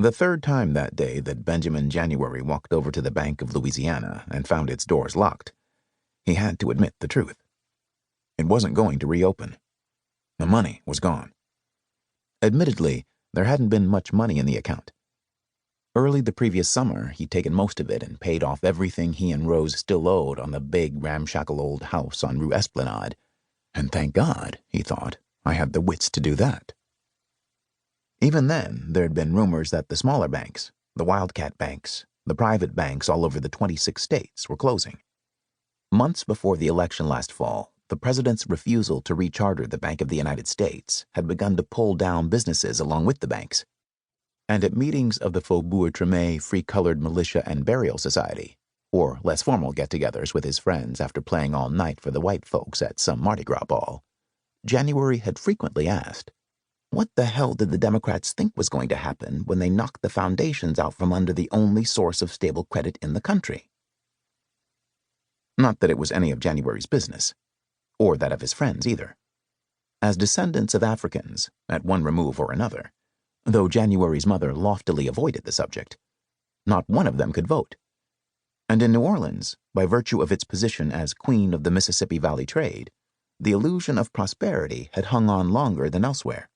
The third time that day that Benjamin January walked over to the Bank of Louisiana and found its doors locked, he had to admit the truth. It wasn't going to reopen. The money was gone. Admittedly, there hadn't been much money in the account. Early the previous summer, he'd taken most of it and paid off everything he and Rose still owed on the big, ramshackle old house on Rue Esplanade, and thank God, he thought, I had the wits to do that. Even then, there'd been rumors that the smaller banks, the wildcat banks, the private banks all over the 26 states were closing. Months before the election last fall, the president's refusal to recharter the Bank of the United States had begun to pull down businesses along with the banks. And at meetings of the Faubourg Treme Free-Colored Militia and Burial Society, or less formal get-togethers with his friends after playing all night for the white folks at some Mardi Gras ball, January had frequently asked, what the hell did the Democrats think was going to happen when they knocked the foundations out from under the only source of stable credit in the country? Not that it was any of January's business, or that of his friends either. As descendants of Africans, at one remove or another, though January's mother loftily avoided the subject, not one of them could vote. And in New Orleans, by virtue of its position as queen of the Mississippi Valley trade, the illusion of prosperity had hung on longer than elsewhere.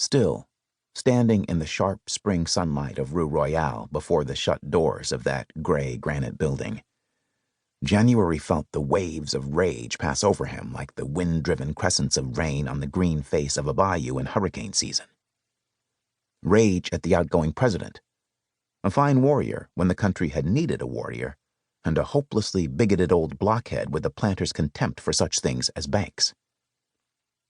Still, standing in the sharp spring sunlight of Rue Royale before the shut doors of that gray granite building, January felt the waves of rage pass over him like the wind-driven crescents of rain on the green face of a bayou in hurricane season. Rage at the outgoing president, a fine warrior when the country had needed a warrior, and a hopelessly bigoted old blockhead with a planter's contempt for such things as banks.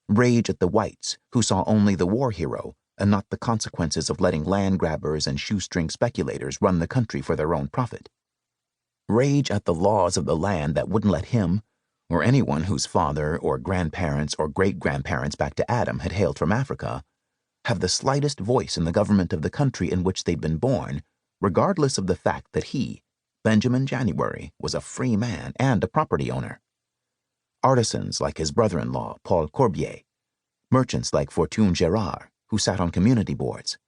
Rage at the whites who saw only the war hero and not the consequences of letting land grabbers and shoestring speculators run the country for their own profit. Rage at the laws of the land that wouldn't let him, or anyone whose father or grandparents or great-grandparents back to Adam had hailed from Africa, have the slightest voice in the government of the country in which they'd been born, regardless of the fact that he, Benjamin January, was a free man and a property owner. Artisans like his brother-in-law, Paul Corbier, merchants like Fortune Gerard, who sat on community boards,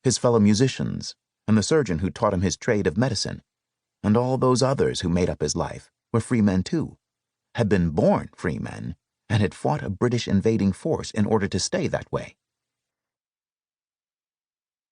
his fellow musicians, and the surgeon who taught him his trade of medicine, and all those others who made up his life, were free men too, had been born free men, and had fought a British invading force in order to stay that way.